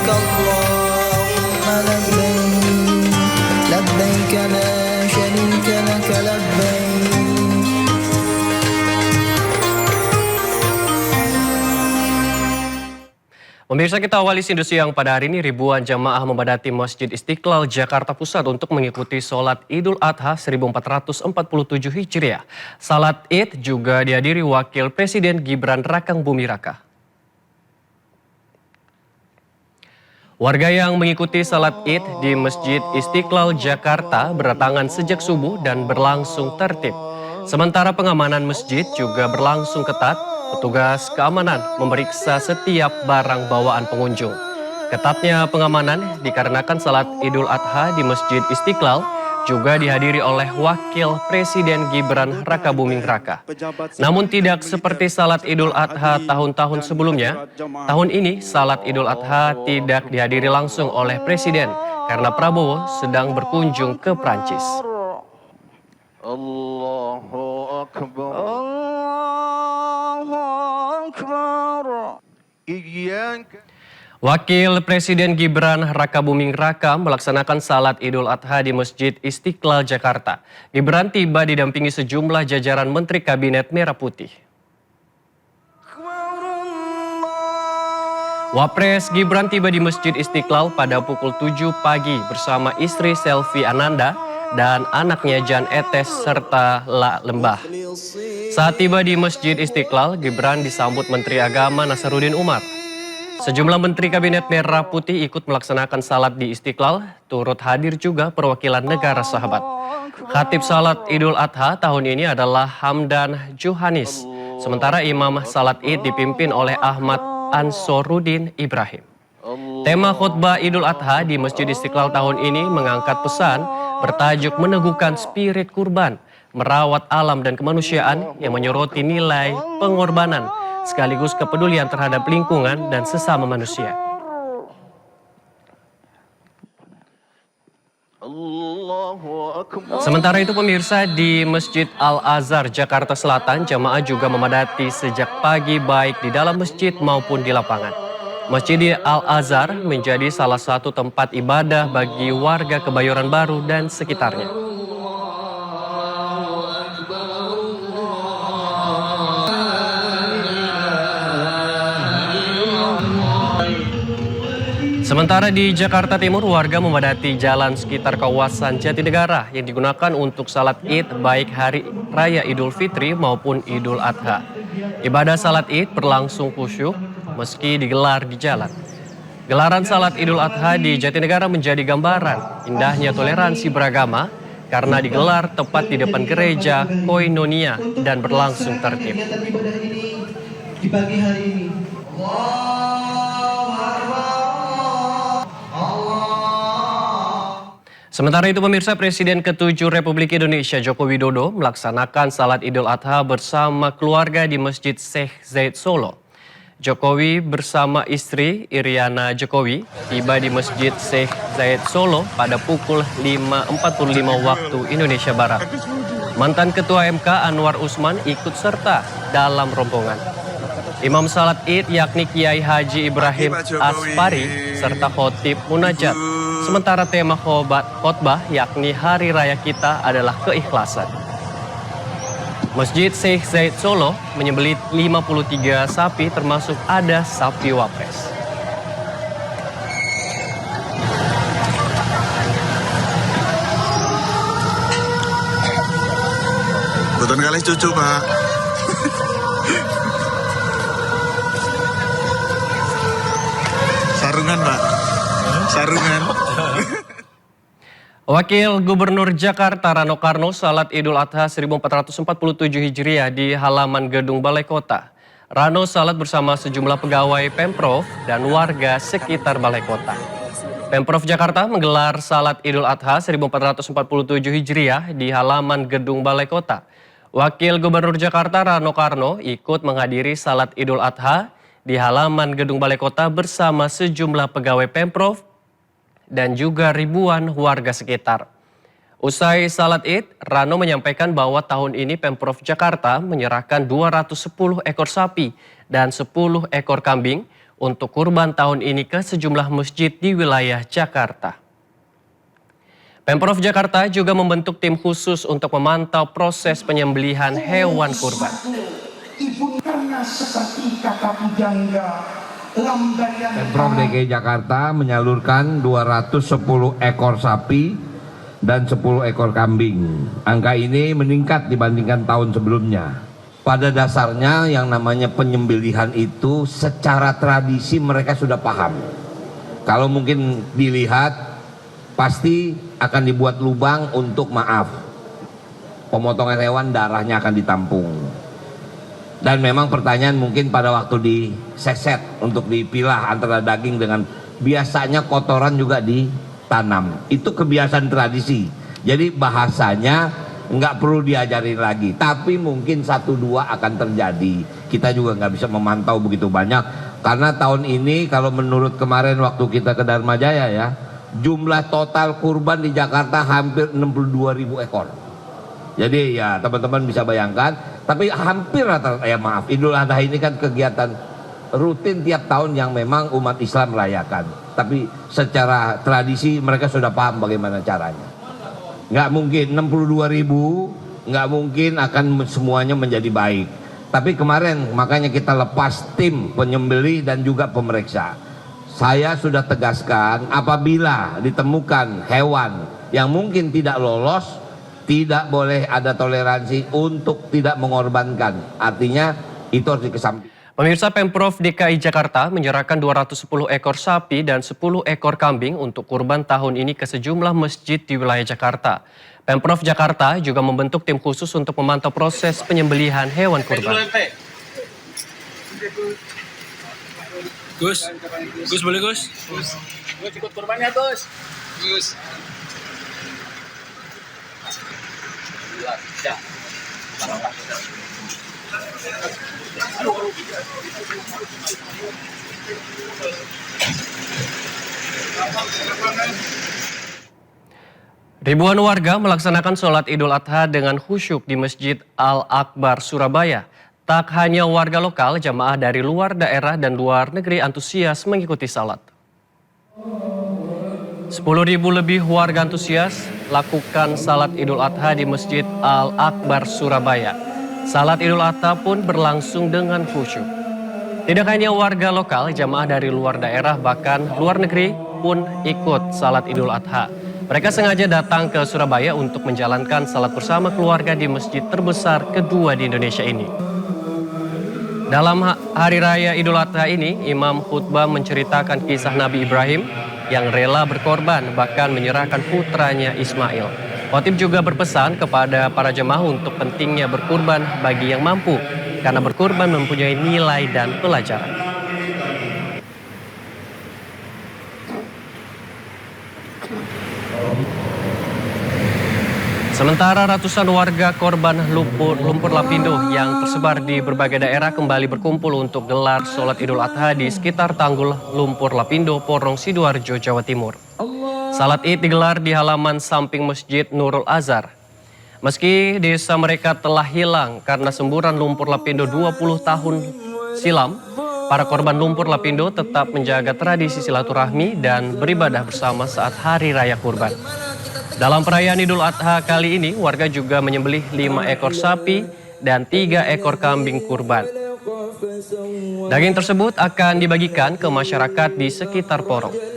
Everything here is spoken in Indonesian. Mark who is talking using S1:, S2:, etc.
S1: لبيك اللهم لبيك لبيك لا شريك لك لبيك.
S2: Pemirsa, kita awali Sindu Siang pada hari ini. Ribuan jamaah memadati Masjid Istiqlal Jakarta Pusat untuk mengikuti sholat Idul Adha 1447 Hijriah. Salat Id juga dihadiri Wakil Presiden Gibran Rakang Buming Raka. Warga yang mengikuti salat Id di Masjid Istiqlal Jakarta berdatangan sejak subuh dan berlangsung tertib. Sementara pengamanan masjid juga berlangsung ketat. Petugas keamanan memeriksa setiap barang bawaan pengunjung. Ketatnya pengamanan dikarenakan salat Idul Adha di Masjid Istiqlal juga dihadiri oleh Wakil Presiden Gibran Raka Buming Raka. Namun tidak seperti salat Idul Adha tahun-tahun sebelumnya, tahun ini salat Idul Adha tidak dihadiri langsung oleh Presiden karena Prabowo sedang berkunjung ke Prancis.
S3: Allahu Akbar.
S2: Wakil Presiden Gibran Raka Buming Raka melaksanakan salat Idul Adha di Masjid Istiqlal Jakarta. Gibran tiba didampingi sejumlah jajaran Menteri Kabinet Merah Putih. Wapres Gibran tiba di Masjid Istiqlal pada pukul 7 pagi bersama istri Selvi Ananda dan anaknya Jan Etes serta La Lembah. Saat tiba di Masjid Istiqlal, Gibran disambut Menteri Agama Nasaruddin Umar. Sejumlah Menteri Kabinet Merah Putih ikut melaksanakan salat di Istiqlal, turut hadir juga perwakilan negara sahabat. Khatib salat Idul Adha tahun ini adalah Hamdan Johanis, sementara Imam salat Id dipimpin oleh Ahmad Ansoruddin Ibrahim. Tema khutbah Idul Adha di Masjid Istiqlal tahun ini mengangkat pesan bertajuk meneguhkan spirit kurban, merawat alam dan kemanusiaan yang menyoroti nilai pengorbanan sekaligus kepedulian terhadap lingkungan dan sesama manusia. Sementara itu pemirsa, di Masjid Al-Azhar Jakarta Selatan, jamaah juga memadati sejak pagi baik di dalam masjid maupun di lapangan. Masjid Al-Azhar menjadi salah satu tempat ibadah bagi warga Kebayoran Baru dan sekitarnya. Sementara di Jakarta Timur, warga memadati jalan sekitar kawasan Jatinegara yang digunakan untuk salat Id baik hari raya Idul Fitri maupun Idul Adha. Ibadah salat Id berlangsung khusyuk meski digelar di jalan. Gelaran salat Idul Adha di Jatinegara menjadi gambaran indahnya toleransi beragama karena digelar tepat di depan gereja Koinonia dan berlangsung tertib.
S1: Di pagi hari ini.
S2: Sementara itu pemirsa, Presiden ke-7 Republik Indonesia Joko Widodo melaksanakan salat Idul Adha bersama keluarga di Masjid Syekh Zayed Solo. Jokowi bersama istri Iriana Jokowi tiba di Masjid Syekh Zayed Solo pada pukul 5.45 waktu Indonesia Barat. Mantan Ketua MK Anwar Usman ikut serta dalam rombongan. Imam salat Id yakni Kiai Haji Ibrahim Aspari serta khotib munajat. Sementara tema khotbah yakni Hari Raya Kita adalah keikhlasan. Masjid Syekh Zayed Solo menyembelih 53 sapi termasuk ada sapi wapres.
S4: Betul kali cucu, Pak. Sarungan, Pak. Sarungan.
S2: Wakil Gubernur Jakarta Rano Karno salat Idul Adha 1447 Hijriah di halaman gedung Balai Kota. Rano salat bersama sejumlah pegawai Pemprov dan warga sekitar Balai Kota. Pemprov Jakarta menggelar salat Idul Adha 1447 Hijriah di halaman gedung Balai Kota. Wakil Gubernur Jakarta Rano Karno ikut menghadiri salat Idul Adha di halaman gedung Balai Kota bersama sejumlah pegawai Pemprov dan juga ribuan warga sekitar. Usai salat Id, Rano menyampaikan bahwa tahun ini Pemprov Jakarta menyerahkan 210 ekor sapi dan 10 ekor kambing untuk kurban tahun ini ke sejumlah masjid di wilayah Jakarta. Pemprov Jakarta juga membentuk tim khusus untuk memantau proses penyembelihan hewan kurban.
S5: Pemprov DKI Jakarta menyalurkan 210 ekor sapi dan 10 ekor kambing. Angka ini meningkat dibandingkan tahun sebelumnya. Pada dasarnya yang namanya penyembelihan itu secara tradisi mereka sudah paham. Kalau mungkin dilihat pasti akan dibuat lubang untuk maaf. Pemotongan hewan darahnya akan ditampung. Dan memang pertanyaan mungkin pada waktu diseset untuk dipilah antara daging dengan biasanya kotoran juga ditanam. Itu kebiasaan tradisi. Jadi bahasanya nggak perlu diajarin lagi. Tapi mungkin 1-2 akan terjadi. Kita juga nggak bisa memantau begitu banyak. Karena tahun ini kalau menurut kemarin waktu kita ke Dharma Jaya ya, jumlah total kurban di Jakarta hampir 62.000 ekor. Jadi ya teman-teman bisa bayangkan, tapi hampir rata-rata, ya maaf, Idul Adha ini kan kegiatan rutin tiap tahun yang memang umat Islam merayakan. Tapi secara tradisi mereka sudah paham bagaimana caranya. Nggak mungkin 62.000, nggak mungkin akan semuanya menjadi baik. Tapi kemarin makanya kita lepas tim penyembelih dan juga pemeriksa. Saya sudah tegaskan apabila ditemukan hewan yang mungkin tidak lolos, tidak boleh ada toleransi untuk tidak mengorbankan. Artinya itu harus dikesampingkan.
S2: Pemirsa, Pemprov DKI Jakarta menyerahkan 210 ekor sapi dan 10 ekor kambing untuk kurban tahun ini ke sejumlah masjid di wilayah Jakarta. Pemprov Jakarta juga membentuk tim khusus untuk memantau proses penyembelihan hewan kurban.
S6: Gus boleh Gus? Gus ikut kurbannya Gus. Ya.
S2: Ribuan warga melaksanakan sholat Idul Adha dengan khusyuk di Masjid Al-Akbar, Surabaya. Tak hanya warga lokal, jamaah dari luar daerah dan luar negeri antusias mengikuti salat. 10.000 lebih warga antusias lakukan salat Idul Adha di Masjid Al-Akbar, Surabaya. Salat Idul Adha pun berlangsung dengan khusyuk. Tidak hanya warga lokal, jamaah dari luar daerah bahkan luar negeri pun ikut salat Idul Adha. Mereka sengaja datang ke Surabaya untuk menjalankan salat bersama keluarga di masjid terbesar kedua di Indonesia ini. Dalam hari raya Idul Adha ini, Imam khutbah menceritakan kisah Nabi Ibrahim yang rela berkorban bahkan menyerahkan putranya Ismail. Khotib juga berpesan kepada para jemaah untuk pentingnya berkurban bagi yang mampu, karena berkurban mempunyai nilai dan pelajaran. Sementara ratusan warga korban lumpur lapindo yang tersebar di berbagai daerah kembali berkumpul untuk gelar sholat Idul Adha di sekitar Tanggul Lumpur Lapindo, Porong, Sidoarjo, Jawa Timur. Salat Id digelar di halaman samping Masjid Nurul Azhar. Meski desa mereka telah hilang karena semburan lumpur lapindo 20 tahun silam, para korban lumpur lapindo tetap menjaga tradisi silaturahmi dan beribadah bersama saat Hari Raya Kurban. Dalam perayaan Idul Adha kali ini, warga juga menyembelih 5 ekor sapi dan 3 ekor kambing kurban. Daging tersebut akan dibagikan ke masyarakat di sekitar Porong.